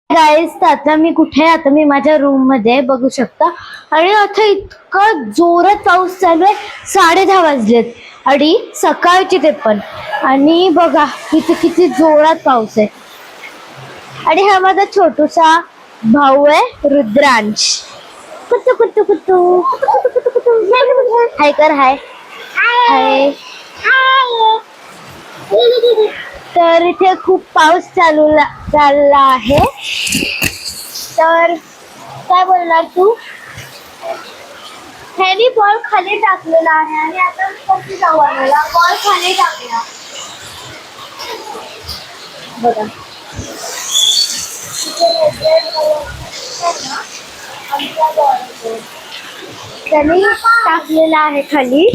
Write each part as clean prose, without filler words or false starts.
गाईस, आता मी कुठे आहे? आता मी माझ्या रूम मध्ये बघू शकता. आणि आता इतकं जोरात पाऊस चालू आहे. 10:30 वाजलेत आणि सकाळचे ते पण. आणि बघा इथे किती जोरात पाऊस आहे. आणि हा माझा छोटूसा भाऊ आहे रुद्रांश. कुतू कुतू कुतू हाय कर. हाय हाय. तर इथे खूप पाऊस चालला आहे. तर काय बोलणार तू? ह्यानी बॉल खाली टाकलेला आहे आणि आता कशी जाऊ आम्हाला? बॉल खाली टाकला बघा. त्यांनी टाकलेला आहे खाली.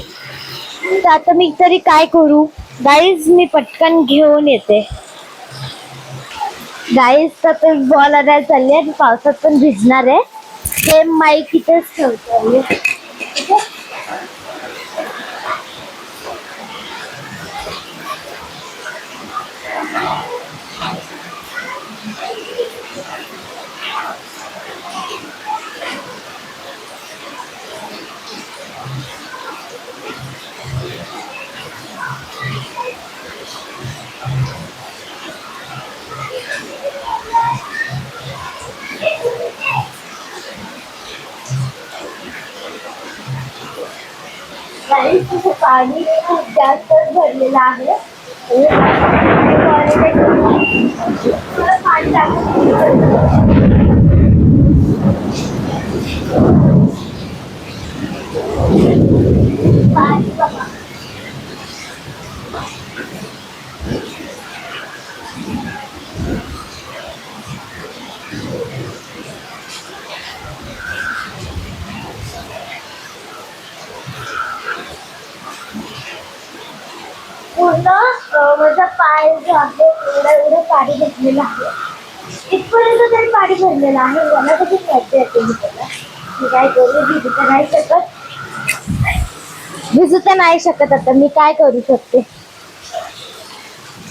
तर आता मी तरी काय करू गाईज? मी पटकन घेऊन येते. गाईज तर बॉल आणायला चालली आहे. पावसात पण भिजणार आहे. हे माईक इथेच ठेवतो. पाणी खूप जास्त भरलेलं आहे. पूर्ण माझा पाय जो आहे एवढं पाणी भरलेलं आहे. इथपर्यंत तरी पाणी भरलेलं आहे. मला कशी मजा येते. मी काय करू? भिजू तर नाही शकत. आता मी काय करू शकते?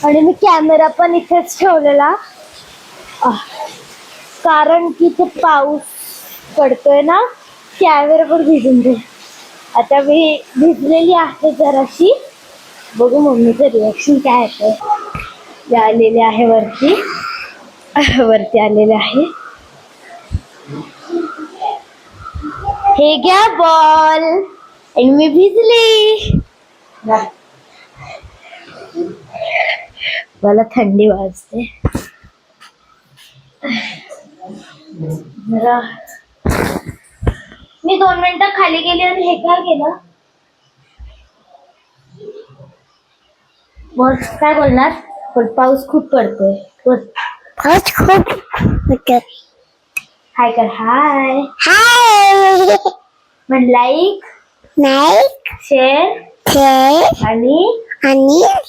आणि मी कॅमेरा पण इथेच ठेवलेला, कारण की ते पाऊस पडतोय ना, कॅमेरा पण भिजून जाईल. आता मी भिजलेली आहे जराशी. बघू मम्मीचं रिॲक्शन काय येतं. आलेले आहे वरती आलेले आहे. हे घ्या बॉल. आणि मी भिजली. मला थंडी वाजते जरा. मी 2 मिनिटं खाली गेली आणि हे काय केलं? बोल, काय बोलणार? पण पाऊस खूप पडतोय. पाऊस खूप पडतोय. हाय कर. हाय हाय. म्हण लाईक शेअर आणि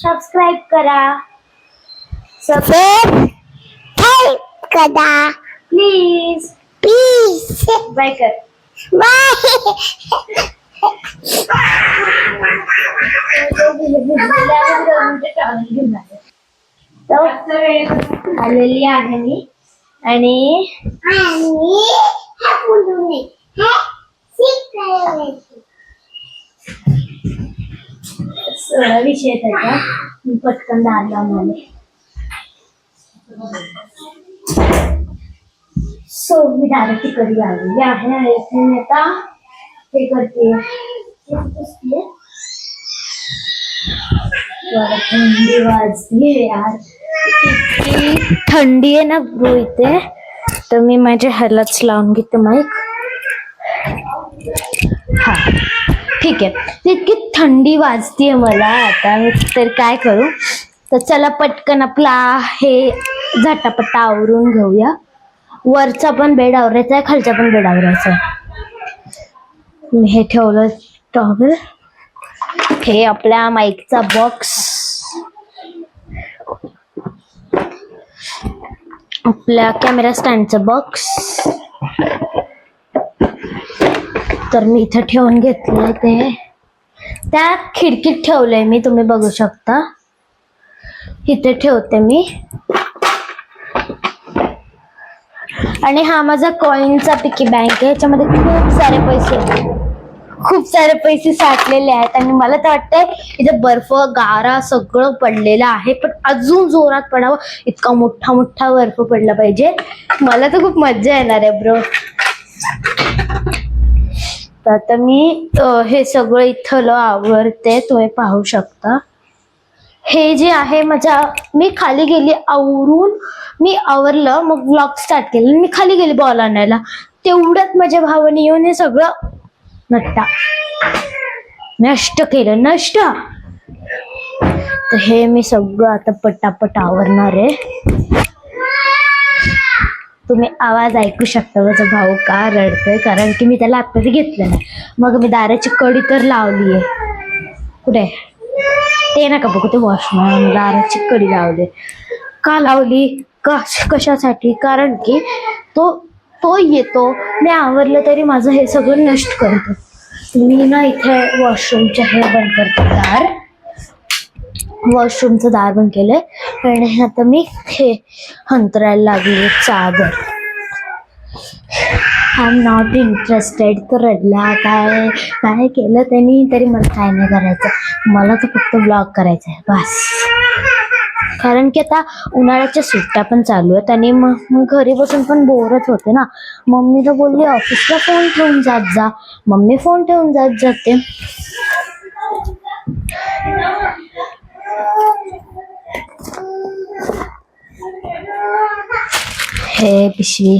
सबस्क्राईब करा. प्लीज बाय कर. आलेली आहे मी. आणि विषय त्याचा मी पटकन दारला म्हणे. सो मी डायरेक्ट तिकडे आलेली आहे. इथे आता हे करते. थंडी वाजली यार. इतकी थंडी आहे ना ब्रो इथे. तर मी माझ्या ह्यालाच लावून घेते माईक. हा ठीक आहे. इतकी थंडी वाजतीये मला. आता मी तर काय करू? तर चला पटकन आपला हे झटापटा आवरून घेऊया. वरचा पण बेड आवरायचा आहे, खालचा पण बेड आवरायचा आहे. मी हे ठेवलं टॉवेल. हे आपल्या माईकचा बॉक्स, आपल्या कॅमेरा स्टँडचा बॉक्स. तर मी इथे ठेवून घेतलंय. ते त्या खिडकीत ठेवलंय मी. तुम्ही बघू शकता. इथे ठेवते मी. आणि हा माझा कॉइनचा पिकी बँक आहे. याच्यामध्ये खूप सारे पैसे साठलेले आहेत. आणि मला तर वाटतंय इथे बर्फ गारा सगळं पडलेलं आहे, पण अजून जोरात पडावं. इतका मोठा मोठा बर्फ पडला पाहिजे. मला तर खूप मजा येणार आहे ब्रो. तर आता मी हे सगळं इथलं आवरते, तुम्ही पाहू शकता. हे जे आहे मी खाली गेली आवरून, मी आवरलं मग व्लॉग स्टार्ट केलं. मी खाली गेली बॉल आणायला, तेवढ्यात माझ्या भावाने येऊन हे सगळं नष्ट केलं. तर हे मी सगळं आता पटापट आवरणार आहे. तुम्ही आवाज ऐकू शकता माझा भाऊ का रडतोय, कारण की मी त्याला आतमध्ये घेतलं नाही. मग मी दाराची कडी तर लावली आहे. कुठे ते नका बघू, ते वॉशमॅन. दाराची कडी लावली. का लावली, कशासाठी? कारण की तो येतो, मी आवरलं तरी माझं हे सगळं नष्ट करतो. मी ना इथे वॉशरूमचे हे बंद करते, दार. वॉशरूमचं दार बंद केलंय. आणि आता मी हे हंतरायला लागली चादर. I am not interested. तो रडला, काय केलं त्यांनी तरी मला काय नाही करायचं. मला तर फक्त ब्लॉग करायचा आहे बस. कारण की आता उन्हाळ्याच्या सुट्ट्या पण चालू आहेत आणि मग घरी बसून पण बोरच होते ना. मम्मीला बोलली ऑफिसला फोन ठेवून जात जा. मम्मी फोन ठेवून जाते. हे पिशवी.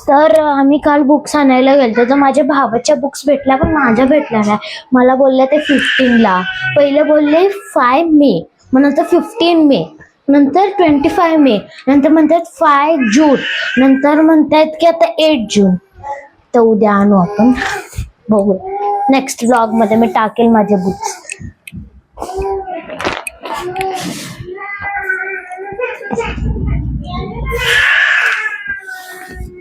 तर आम्ही काल बुक्स आणायला गेलो, तर माझ्या भावाच्या बुक्स भेटल्या पण माझ्या भेटल्या नाही. मला बोलल्या ते 15ला. पहिले बोलले 5 मे, मग नंतर 15 मे, नंतर 25 मे, नंतर म्हणतात 5 जून, नंतर म्हणतात की आता 8 जून. तर उद्या आणू आपण, बघू. नेक्स्ट व्लॉग मध्ये मी टाकेल माझे बुक्स.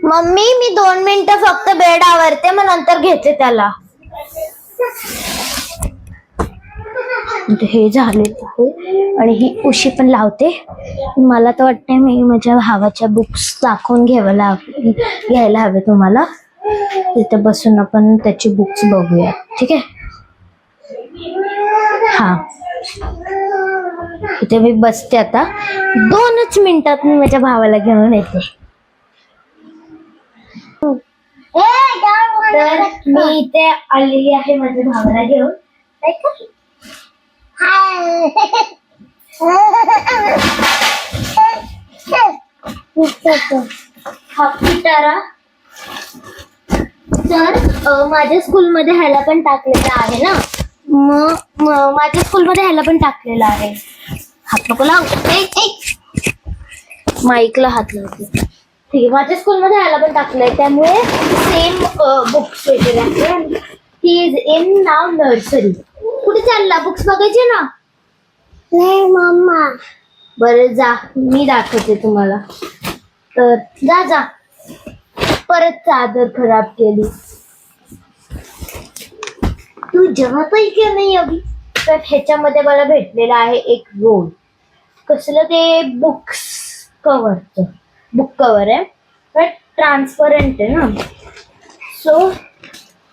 मम्मी मी 2 मिनिटं फक्त बेड आवरते, मग नंतर घेते त्याला. हे झालेलं आहे आणि ही उशी पण लावते. मला तर वाटतंय मी माझ्या भावाच्या बुक्स दाखवून घ्यायला हवे तुम्हाला. तिथे बसून आपण त्याची बुक्स बघूया, ठीक आहे? हा, इथे मी बसते आता. 2च मिनिटात मी माझ्या भावाला घेऊन येते. तर मी इथे आलेली आहे माझ्या भावाला घेऊन. तर माझ्या स्कूलमध्ये ह्याला पण टाकलेलं आहे ना. मग माझ्या स्कूलमध्ये ह्याला पण टाकलेलं आहे. हात नको लाव, माईकला हात लावते. ठीक आहे, माझ्या स्कूलमध्ये ह्याला पण टाकलंय, त्यामुळे सेम बुक्स वगैरे आहे. He is in now nursery. कुठे चालला? बुक्स बघायचे ना? नाही मम्मा. बरं जा, मी दाखवते तुम्हाला. तर जा. परत चादर खराब केली. तू जेवतही की नाही अभि? तर ह्याच्यामध्ये मला भेटलेलं आहे एक रोल. कसलं ते बुक्स कव्हरचं. बुक कव्हर आहे, पण ट्रान्सपरंट आहे ना. सो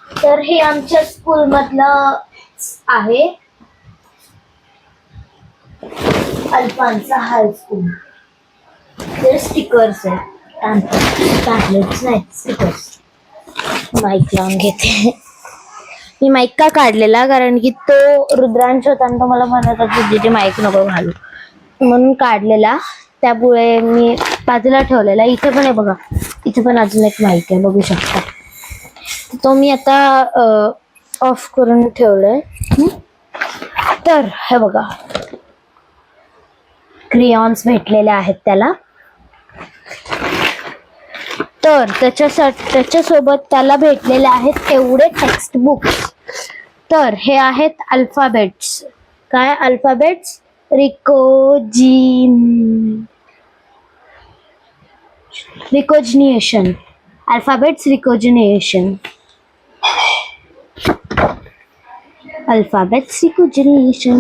तर हे आमच्या स्कूलमधलं आहे, अल्फान्सा हायस्कूल. ते स्टिकर्स आहेत, टॅब्लेट्स नाही, स्टिकर्स. माईक लावून घेते. मी माईक का काढलेला, कारण की तो रुद्रांश होता आणि तो मला म्हणत होता तिथे माईक नको घालू, म्हणून काढलेला. त्यामुळे मी बाजूला ठेवलेला. इथे पण आहे बघा, इथे पण अजून एक माईक आहे, बघू शकता. तो मी आता ऑफ करून ठेवलाय. तर हे बघा, क्रियॉन्स भेटलेले आहेत त्याला. तर त्याच्यासोबत त्याला भेटलेले आहेत एवढे टेक्स्ट बुक्स. तर हे आहेत अल्फाबेट्स. काय alphabets? Recognition. Alphabets recognition. Alphabets recognition.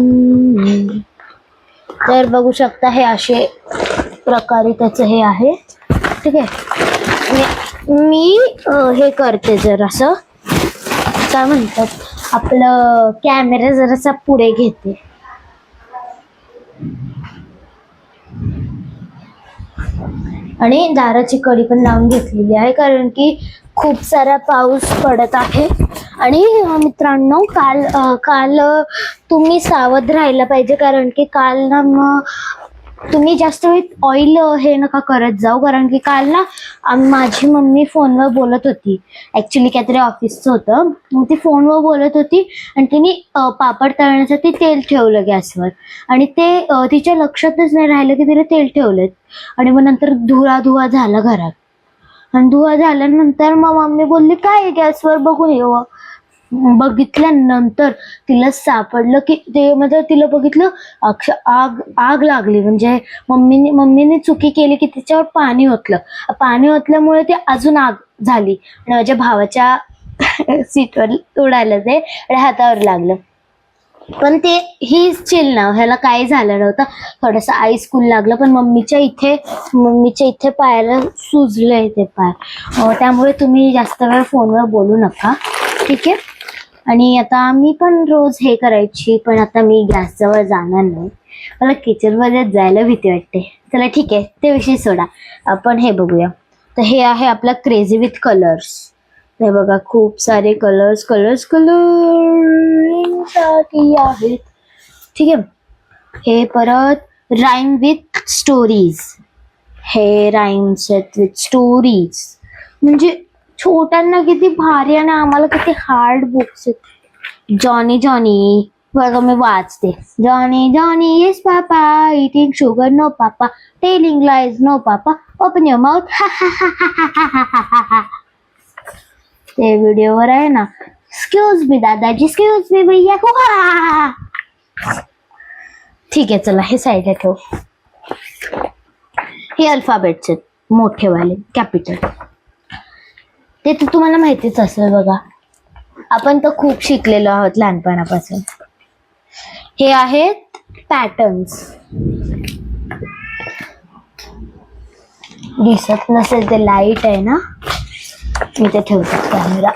तर बघू शकता हे असे प्रकारे त्याचं हे आहे. ठीक आहे. मी हे करते जरासं काय म्हणतात आपलं कॅमेरा जरासा पुढे घेते. आणि दाराची कडी पण लावून घेतलेली आहे कारण की खूप सारा पाऊस पडत आहे. आणि मित्रांनो काल तुम्ही सावध राहायला पाहिजे कारण की काल ना मग तुम्ही जास्त वेळ ऑइल हे नका करत जाऊ कारण की काल ना माझी मम्मी फोनवर बोलत होती. ऍक्च्युली काहीतरी ऑफिसचं होतं मग ती फोनवर बोलत होती आणि तिने पापड तळण्यासाठी तेल ठेवलं गॅसवर आणि ते तिच्या लक्षातच नाही राहिलं की तिने तेल ठेवलेत. आणि मग नंतर धुवा झाला घरात आणि धुवा झाल्यानंतर मग मम्मी बोलली काय गॅसवर बघून येऊ. बघितल्यानंतर तिला सापडलं की ते म्हणजे तिला बघितलं आग लागली. म्हणजे मम्मीने चुकी केली की तिच्यावर पाणी ओतल्यामुळे ते अजून आग झाली आणि माझ्या भावाच्या सीटवर उडालं ते आणि हातावर लागलं. पण ते ही चिल ना ह्याला काही झालं नव्हतं. थोडंसं आईस्कूल लागलं पण मम्मीच्या इथे पायाला सुजलंय ते पाय. त्यामुळे तुम्ही जास्त वेळ फोनवर बोलू नका ठीक आहे. आणि आता मी पण रोज हे करायची पण आता मी गॅसजवळ जाणार नाही. मला किचनमध्ये जायला भीती वाटते. चला ठीक आहे ते विषय सोडा. आपण हे बघूया. तर हे आहे आपला क्रेझी विथ कलर्स. हे बघा खूप सारे कलर्स आहेत ठीक आहे. हे परत राईम विथ स्टोरीज. हे राईम्स आहेत विथ स्टोरीज. म्हणजे छोट्यांना किती भारी आणि आम्हाला किती हार्ड बुक्स आहेत. जॉनी बघा मी वाचते. Johnny yes papa eating sugar no papa telling lies no papa open your mouth ते व्हिडिओवर आहे ना. एक्सक्यूज मी दादाजी एक्सक्यूज मी भैया ठीक आहे. चला हे साईडला ठेव. हे अल्फाबेट्स आहेत मोठेवाले कॅपिटल. ते तर तुम्हाला माहितीच असेल बघा. आपण तर खूप शिकलेलो आहोत लहानपणापासून. हे आहेत पॅटर्न्स. दिसत नसेल ते लाईट आहे ना मी ते ठेवतो कॅमेरा.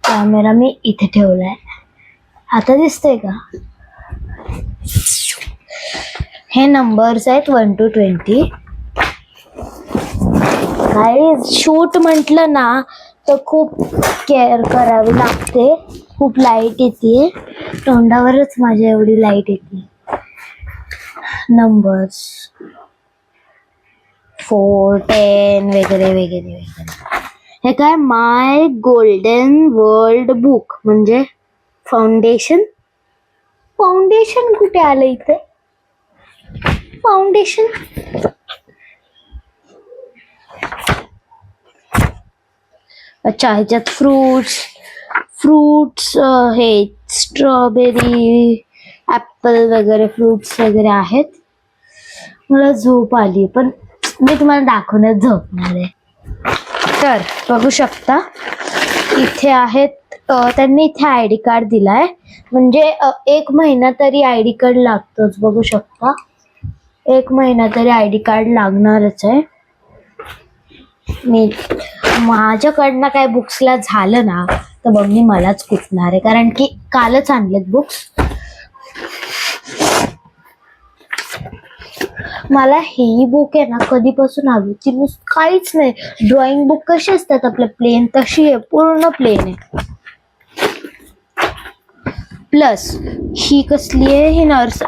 कॅमेरा मी इथे ठेवलाय. आता दिसतंय का. हे नंबर्स आहेत 1 to 20. काही शूट म्हटलं ना तर खूप केअर करावी लागते. खूप लाईट येते तोंडावरच माझ्या एवढी लाईट येते. नंबर्स 4, 10 वगैरे वगैरे वगैरे. हे काय माय गोल्डन वर्ल्ड बुक म्हणजे फाउंडेशन कुठे आलं इथे. फाउंडेशन अच्छा ह्याच्यात फ्रुट्स हे स्ट्रॉबेरी ऍपल वगैरे फ्रुट्स वगैरे आहेत. मला झोप आली पण मी तुम्हाला दाखवण्यात झोपणार आहे. तर बघू शकता इथे आहेत. त्यांनी इथे ID कार्ड दिलाय म्हणजे 1 महिना तरी ID कार्ड लागतोच. बघू शकता 1 महिना तरी ID कार्ड लागणारच आहे. मी माझ्याकडनं काय बुक्सला झालं ना तर मग मी मलाच कुटणार आहे कारण की कालच आणलेत बुक्स. मला ही बुक आहे ना कधीपासून हवी ती काहीच नाही. ड्रॉइंग बुक कशी असतात आपल्या प्लेन तशी आहे पूर्ण प्लेन आहे. प्लस ही कसली आहे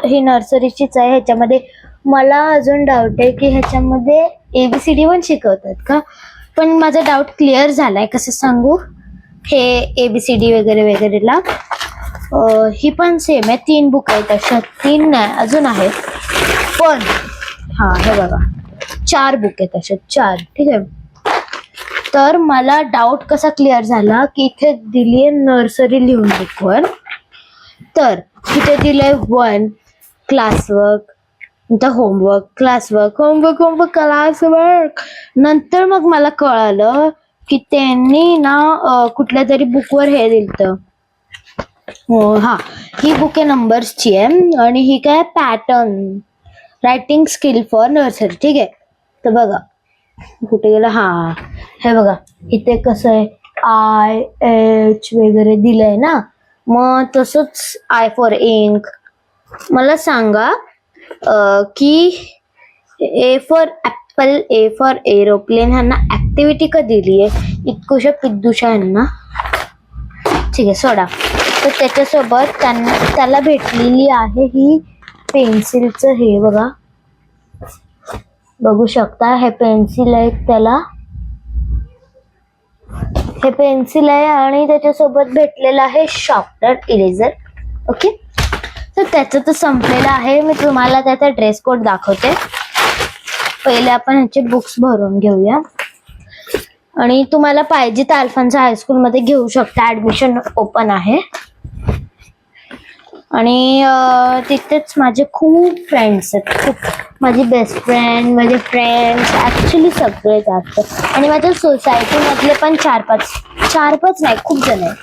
ही नर्सरीचीच आहे. ह्याच्यामध्ये मला अजून डाऊट आहे की ह्याच्यामध्ये ABCD पण शिकवतात का. पण माझा डाऊट क्लिअर झालाय. कसं सांगू. हे ABCD वगैरे वगैरेला ही पण सेम आहे. 3 बुक आहेत अशा. 3 नाही अजून आहेत पण हा हे बघा 4 बुक आहेत अशा 4 ठीक आहे. तर मला डाऊट कसा क्लिअर झाला की इथे दिली आहे नर्सरी लिहून बुकवर. तर इथे दिलंय 1 क्लासवर्क होमवर्क क्लासवर्क नंतर मग मला कळालं की त्यांनी ना कुठल्या तरी बुकवर हे दिलं हा, ही बुक आहे नंबर्सची आहे आणि ही काय pattern writing skill for nursery. ठीक आहे, तर बघा कुठे गेला. हा, हे बघा इथे कसं आहे IH वगैरे दिलंय ना, मग तसंच I फॉर इंक. मला सांगा की A for apple, A for aeroplane ह्यांना ऍक्टिव्हिटी का दिली आहे इतकुशा पिद्दूशा यांना. ठीक आहे, सोडा. तर त्याच्यासोबत त्याला भेटलेली आहे ही पेन्सिलचं, हे बघा बघू शकता, हे पेन्सिल आहे त्याला, हे पेन्सिल आहे आणि त्याच्यासोबत भेटलेलं आहे शार्पनर, इरेजर. ओके, तर त्याचं तर संपलेलं आहे. मी तुम्हाला त्याचा ड्रेस कोड दाखवते. पहिले आपण ह्याचे बुक्स भरून घेऊया आणि तुम्हाला पाहिजे तर अल्फान्सा हायस्कूलमध्ये घेऊ शकता, ऍडमिशन ओपन आहे. आणि तिथेच माझे खूप फ्रेंड्स आहेत, खूप. माझी बेस्ट फ्रेंड, माझे फ्रेंड्स ऍक्च्युली सगळे जास्त. आणि माझ्या सोसायटीमधले पण चार पाच नाही, खूप जण आहेत,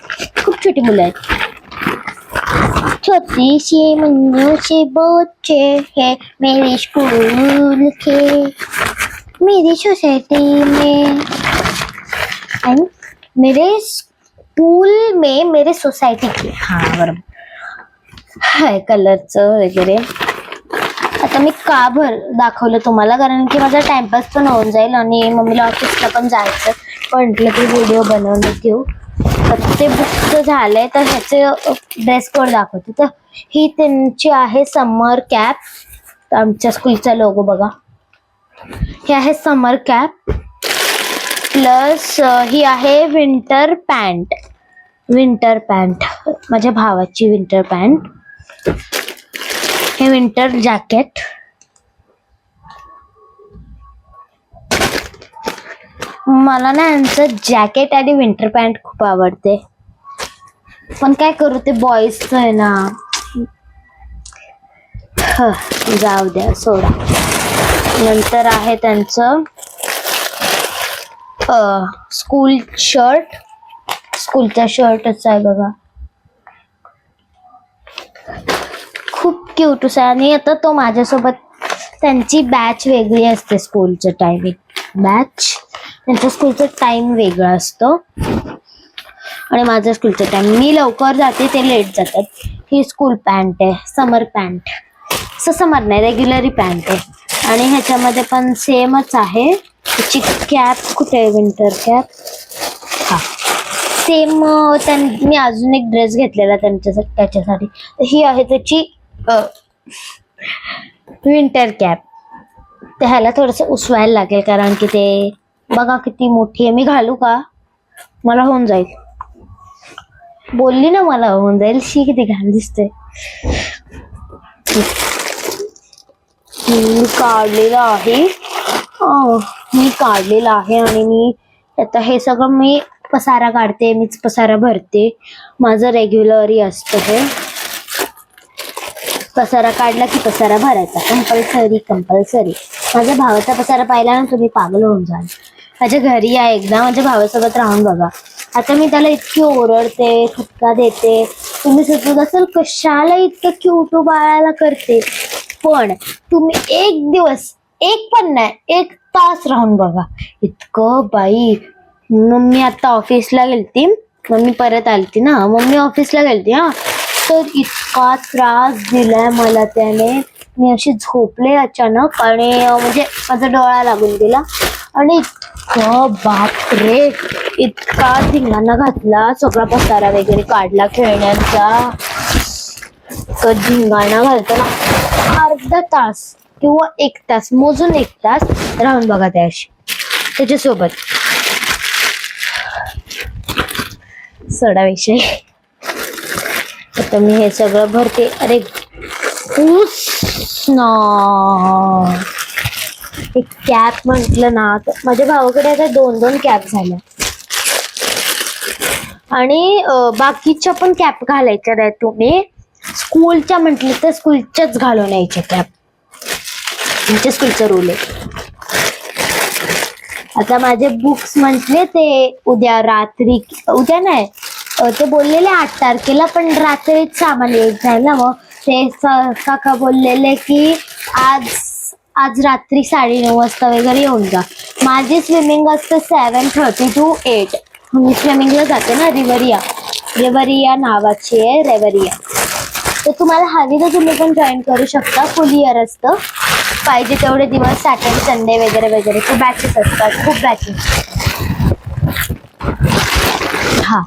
खूप छोटी मुलं आहेत. छोटी सी मन्नू से बच्चे है मेरे स्कूल के, मेरी सोसाइटी में, मेरे स्कूल में, मेरे सोसायटी के. हा बरोबर, हाय कलरचं वगैरे. आता मी का दाखवलं तुम्हाला, कारण की माझा टाइमपास पण होऊन जाईल आणि मम्मीला ऑफिसला पण जायचं, म्हटलं की व्हिडिओ बनवून घेऊ. तर ते बुकचं झालंय, तर ह्याचे ड्रेस कोड दाखवते. तर ही त्यांची आहे समर कॅप, आमच्या स्कूलचा लोगो बघा, हे आहे समर कॅप. प्लस ही आहे विंटर पॅन्ट, माझ्या भावाची विंटर पॅन्ट. हे विंटर जॅकेट, मला ना यांचं जॅकेट आणि विंटर पॅन्ट खूप आवडते, पण काय करू, ते बॉईजचं आहे ना, जाऊ द्या, सोडा. नंतर आहे त्यांचं स्कूल शर्ट, स्कूलचा शर्टच आहे बघा, खूप क्यूट आहे. आणि आता तो माझ्यासोबत, त्यांची बॅच वेगळी असते, स्कूलचं टायमिंग बॅच, त्यांच्या स्कूलचं टाइम वेगळा असतो आणि माझं स्कूलचं टाइम, मी लवकर जाते, ते लेट जातात. ही स्कूल पॅन्ट आहे, समर पॅन्ट, समर नाही, रेग्युलरी पॅन्ट आहे. आणि ह्याच्यामध्ये पण सेमच आहे. त्याची कॅप कुठे आहे, विंटर कॅप, हा सेम. मी अजून एक ड्रेस घेतलेला त्याच्यासाठी, ही आहे त्याची विंटर कॅप. ते ह्याला थोडंसं उसवायला लागेल, कारण की ते बघा किती मोठी आहे. मी घालू का, मला होऊन जाईल, बोलली ना मला होऊन जाईल. शी किती घाण दिसते. मी काढलेलं आहे आणि मी आता हे सगळं मी पसारा काढते, मीच पसारा भरते, माझं रेग्युलरी असतं हे. पसारा काढला की पसारा भरायचा, कंपल्सरी. माझ्या भावाचा पसारा पाहिला ना तुम्ही पागल होऊन जाल. माझ्या घरी या एकदा, माझ्या भावासोबत राहून बघा. आता मी त्याला इतकी ओरडते, फटका देते, तुम्ही सुचत असेल कशाला इतकं क्यूट बाळाला करते, पण तुम्ही एक दिवस, एक पण नाही, 1 तास राहून बघा, इतकं बाई. मम्मी आता ऑफिसला गेलती, मम्मी परत आलती ना, मम्मी ऑफिसला गेलती हा, तर इतका त्रास दिलाय मला त्याने. मी अशी झोपले अचानक आणि म्हणजे माझा डोळा लागून गेला आणि इतकं बापरे, इतका धिंगाणा घातला, सगळा पसारा वगैरे काढला खेळण्यांचा, धिंगाणा घालतो ना. अर्धा तास किंवा 1 तास, मोजून 1 तास राहून बघा त्याच्यासोबत. सोडाविषयी आता मी हे सगळं भरते. अरे ना, एक कॅप म्हटलं ना, तर माझ्या भावाकडे आता 2 कॅप झाल्या आणि बाकीच्या पण कॅप घालायच्या नाही. तुम्ही स्कूलच्या म्हटलं तर स्कूलच्याच घालून यायच्या कॅप, तुमच्या स्कूलचा रूल आहे. आता माझे बुक्स म्हटले ते उद्या नाही, ते बोललेले 8 तारखेला, पण रात्रीच आम्हाला लेट झालं. मग ते काका बोललेले की आज रात्री 9:30 वाजता वगैरे येऊन जा. माझी स्विमिंग असते 7:30 to 8. मी स्विमिंगला जाते ना, रेवरिया नावाची आहे, रेवरिया. तर तुम्हाला हवी तर तुम्ही पण जॉईन करू शकता. फुल इयर असतं, पाहिजे तेवढे दिवस, सॅटर्डे संडे वगैरे वगैरे. खूप बॅचेस असतात, खूप बॅचेस. हा,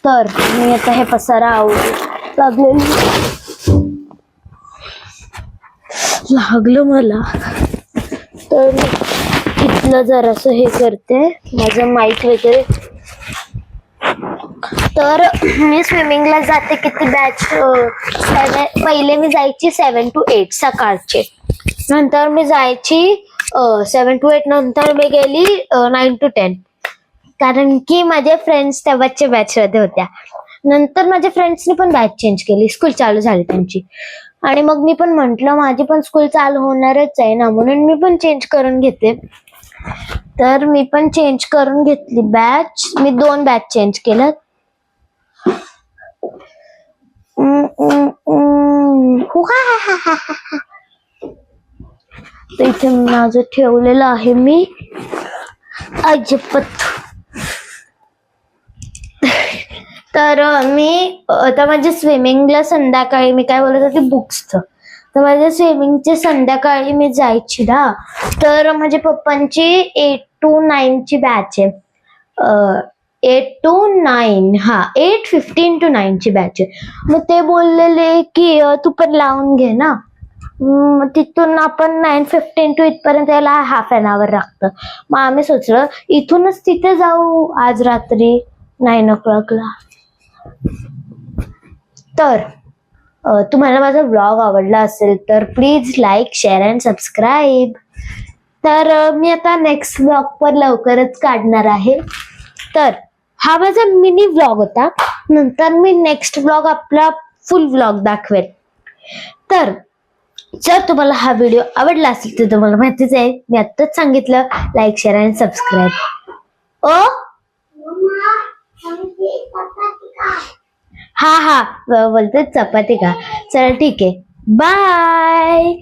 तर मी आता हे पसारा लागलं मला, तर इथलं जरासं हे करते, माझं माईक वगैरे. तर मी स्विमिंगला जाते किती बॅच, पहिले मी जायची 7 to 8 सकाळचे. नंतर मी जायची 7 to 8, नंतर मी गेली 9 to 10, कारण की माझे फ्रेंड्स तेव्हाच्या बॅच मध्ये होत्या. नंतर माझ्या फ्रेंड्सनी पण बॅच चेंज केली, स्कूल चालू झाली त्यांची. आणि मग मी पण म्हंटल माझी पण स्कूल चालू होणारच आहे ना, म्हणून मी पण चेंज करून घेते. तर मी पण चेंज करून घेतली बॅच. मी 2 बॅच चेंज केल्यात. इथे माझं ठेवलेलं आहे मी अजपत. तर मी आता माझ्या स्विमिंगला संध्याकाळी, मी काय बोलत होते, बुक्सचं. तर माझ्या स्विमिंगचे संध्याकाळी मी जायची ना, तर माझ्या पप्पांची 8 to 9 ची बॅच आहे. 8 to 9, हा 8:15 to 9 ची बॅच आहे. मग ते बोललेले की तू पण लावून घे ना. तिथून आपण 9:15 to इथपर्यंत यायला हाफ एन आवर लागतं. मग आम्ही सोचलं इथूनच तिथे जाऊ आज रात्री 9 o'clock ला. तर तुम्हाला माझा व्लॉग आवडला असेल तर please like, share and subscribe. तर मी आता नेक्स्ट व्लॉग पण लवकरच काढणार आहे. तर हा माझा मिनी व्लॉग होता. नंतर मी नेक्स्ट व्लॉग आपला फुल व्लॉग दाखवेल. तर जर तुम्हाला हा व्हिडिओ आवडला असेल तर तुम्हाला माहितीच आहे, मी आत्ताच सांगितलं, लाईक, शेअर अँड सबस्क्राईब. हा बोलते चपाती का. चला ठीक आहे, बाय.